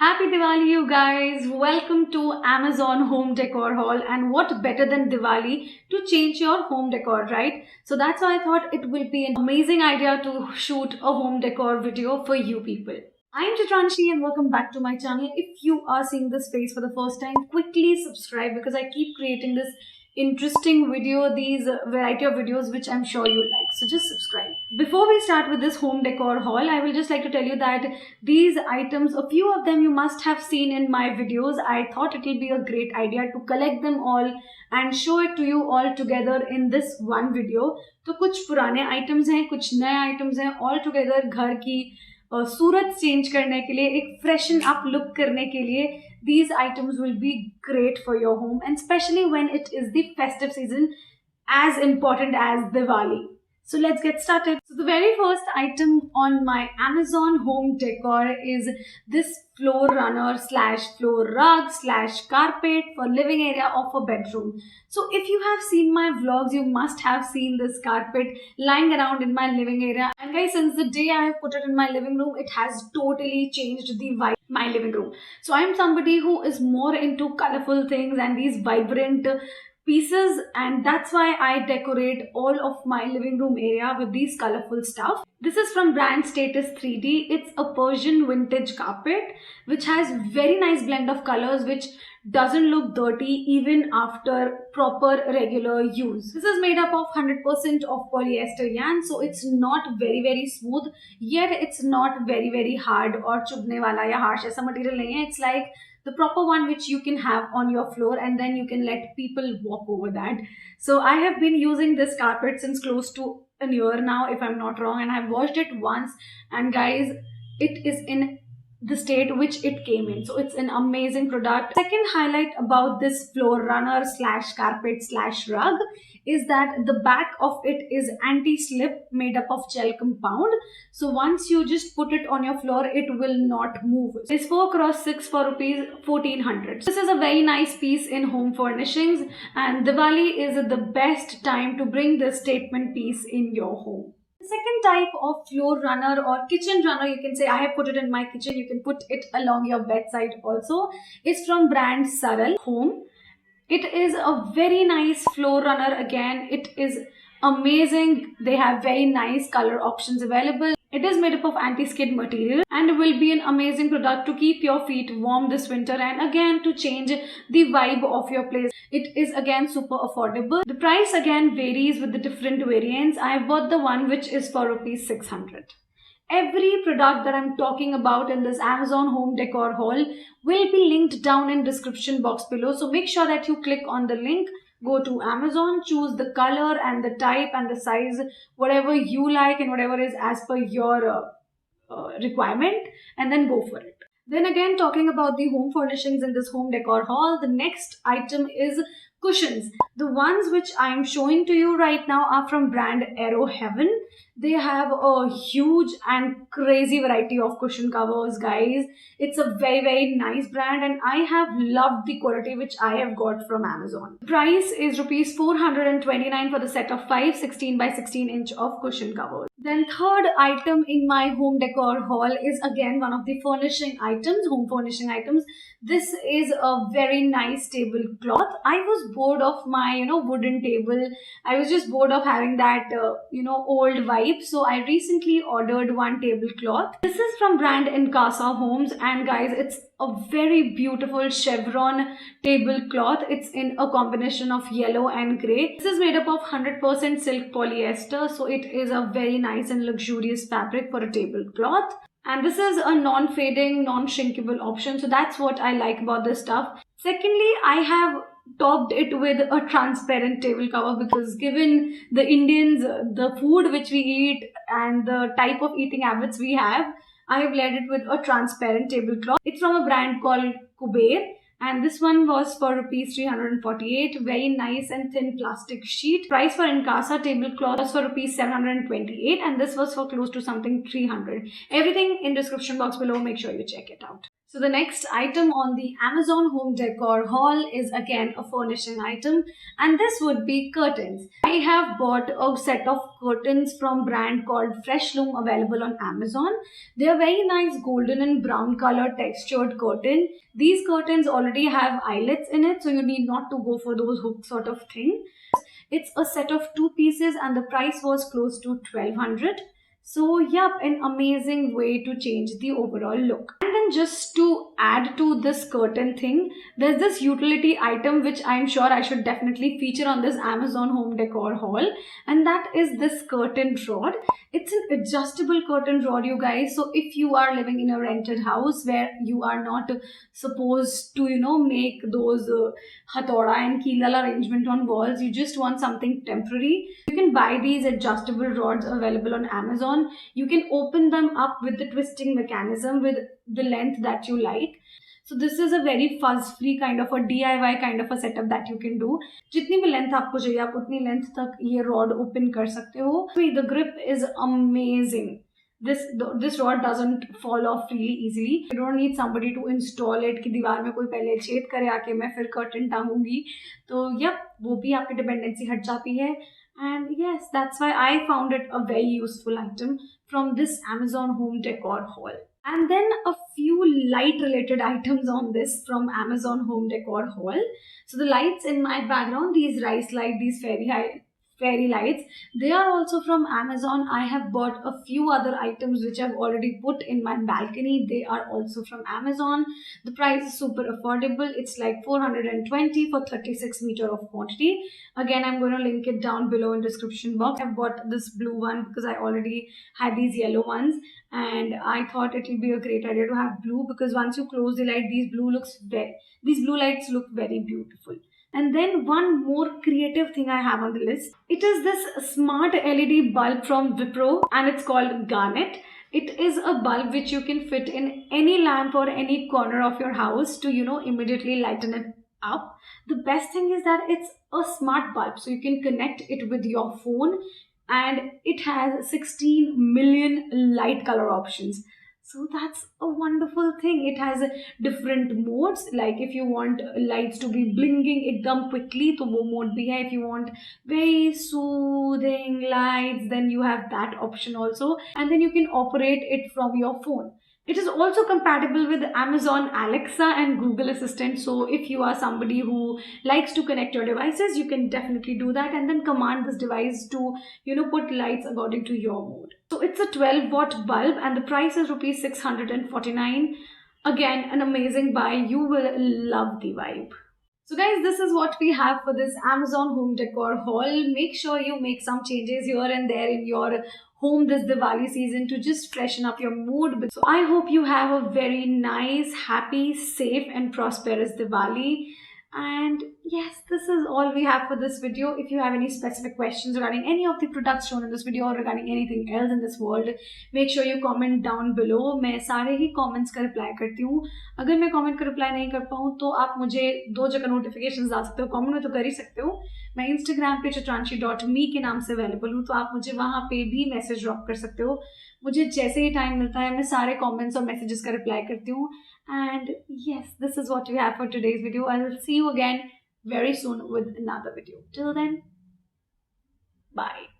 Happy Diwali, you guys! Welcome to Amazon Home Decor Haul. And what better than Diwali to change your home decor, right? So that's why I thought it will be an amazing idea to shoot a home decor video for you people. I'm Chitranshi and welcome back to my channel. If you are seeing this face for the first time, quickly subscribe because I keep creating this interesting video, these variety of videos which I'm sure you like. So just subscribe. Before we start with this home decor haul, I will just like to tell you that these items, a few of them you must have seen in my videos. I thought it will be a great idea to collect them all and show it to you all together in this one video. तो कुछ पुराने items हैं, कुछ नए items हैं, all together घर की सूरत change करने के लिए, एक फ्रेशन अप लुक करने के लिए these items will be great for your home, and especially when it is the festive season, as important as Diwali. So let's get started. So the very first item on my Amazon home decor is this floor runner slash floor rug slash carpet for living area of a bedroom. So if you have seen my vlogs, you must have seen this carpet lying around in my living area. And guys, since the day I have put it in my living room, it has totally changed the vibe of my living room. So I'm somebody who is more into colorful things and these vibrant pieces, and that's why I decorate all of my living room area with these colorful stuff. This is from brand Status 3D. It's a Persian vintage carpet which has very nice blend of colors which doesn't look dirty even after proper regular use. This is made up of 100% of polyester yarn, so it's not very smooth, yet it's not very hard or chubne wala ya harsh aisa material nahi hai. It's like the proper one which you can have on your floor and then you can let people walk over that. So I have been using this carpet since close to a year now, if I'm not wrong, and I've washed it once, and guys, it is in the state which it came in. So it's an amazing product. Second highlight about this floor runner slash carpet slash rug is that the back of it is anti-slip, made up of gel compound. So once you just put it on your floor, it will not move. It's 4x6 for rupees 1400. This is a very nice piece in home furnishings, and Diwali is the best time to bring this statement piece in your home. The second type of floor runner or kitchen runner, you can say, I have put it in my kitchen, you can put it along your bedside also, is from brand Saral Home. It is a very nice floor runner. Again, it is amazing. They have very nice color options available. It is made up of anti-skid material and will be an amazing product to keep your feet warm this winter and again to change the vibe of your place. It is again super affordable. The price again varies with the different variants. I have bought the one which is for rupees 600. Every product that I'm talking about in this Amazon home decor haul will be linked down in description box below. So make sure that you click on the link, go to Amazon, choose the color and the type and the size, whatever you like and whatever is as per your requirement, and then go for it. Then again, talking about the home furnishings in this home decor haul, the next item is cushions. The ones which I am showing to you right now are from brand AeroHaven. They have a huge and crazy variety of cushion covers, guys. It's a very nice brand and I have loved the quality which I have got from Amazon. The price is rupees 429 for the set of 5 16 by 16 inch of cushion covers. Then third item in my home decor haul is again one of the furnishing items, home furnishing items. This is a very nice tablecloth. I was bored of my wooden table. I was just bored of having that old vibe. So I recently ordered one tablecloth. This is from brand Incasa Homes, and guys, it's a very beautiful chevron tablecloth. It's in a combination of yellow and grey. This is made up of 100% silk polyester, so it is a very nice and luxurious fabric for a tablecloth. And this is a non-fading, non-shrinkable option. So that's what I like about this stuff. Secondly, I have topped it with a transparent table cover because given the Indians, the food which we eat and the type of eating habits we have, I have laid it with a transparent tablecloth. It's from a brand called Kuber. And this one was for rupees 348. Very nice and thin plastic sheet. Price for Incasa tablecloth was for rupees 728, and this was for close to something 300. Everything in description box below. Make sure you check it out. So the next item on the Amazon home decor haul is again a furnishing item, and this would be curtains. I have bought a set of curtains from brand called Fresh Loom available on Amazon. They are very nice golden and brown color textured curtain. These curtains already have eyelets in it, so you need not to go for those hook sort of thing. It's a set of two pieces and the price was close to 1200. So, yep, an amazing way to change the overall look. And then just to add to this curtain thing, there's this utility item which I'm sure I should definitely feature on this Amazon home decor haul, and that is this curtain rod. It's an adjustable curtain rod, you guys. So if you are living in a rented house where you are not supposed to, make those hathauda and keelal arrangement on walls, you just want something temporary, you can buy these adjustable rods available on Amazon. You can open them up with the twisting mechanism with the length that you like. So this is a very fuzz-free kind of a DIY kind of a setup that you can do. जितनी भी length आपको चाहिए आप उतनी length तक ये rod open कर सकते हो. The grip is amazing. This rod doesn't fall off really easily. You don't need somebody to install it कि दीवार में कोई पहले छेद करे आके मैं फिर कर्टन टांगूंगी. तो yep, वो भी आपकी डिपेंडेंसी हट जाती है. And yes, that's why I found it a very useful item from this Amazon home decor haul. And then a few light related items on this from Amazon home decor haul. So the lights in my background, these rice light, these fairy lights, they are also from Amazon. I have bought a few other items which I've already put in my balcony. They are also from Amazon. The price is super affordable. It's like 420 for 36 meter of quantity. Again, I'm going to link it down below in description box. I've bought this blue one because I already had these yellow ones, and I thought it will be a great idea to have blue because once you close the light, these blue lights look very beautiful. And then one more creative thing I have on the list. It is this smart LED bulb from Wipro and it's called Garnet. It is a bulb which you can fit in any lamp or any corner of your house to, immediately lighten it up. The best thing is that it's a smart bulb, so you can connect it with your phone and it has 16 million light color options. So that's a wonderful thing. It has different modes. Like if you want lights to be blinking ekdam quickly, तो वो mode भी है. If you want very soothing lights, then you have that option also. And then you can operate it from your phone. It is also compatible with Amazon Alexa and Google Assistant. So if you are somebody who likes to connect your devices, you can definitely do that and then command this device to, put lights according to your mood. So it's a 12-watt bulb and the price is rupees 649. Again, an amazing buy. You will love the vibe. So guys, this is what we have for this Amazon home decor haul. Make sure you make some changes here and there in your home this Diwali season to just freshen up your mood. So I hope you have a very nice, happy, safe and prosperous Diwali. And yes, this is all we have for this video. If you have any specific questions regarding any of the products shown in this video or regarding anything else in this world, make sure you comment down below. मैं सारे ही comments का reply करती हूँ. अगर मैं comment का reply नहीं कर पाऊँ तो आप मुझे दो जगह notifications डाल सकते हो. comment में तो कर ही सकते हो. मैं Instagram पे chitranshi.me के नाम से available हूँ, तो आप मुझे वहाँ पे भी message drop कर सकते हो. मुझे जैसे ही time मिलता है मैं सारे comments और messages का reply करती हूँ. And yes, this is what we have for today's video. I will see you again very soon with another video. Till then, bye.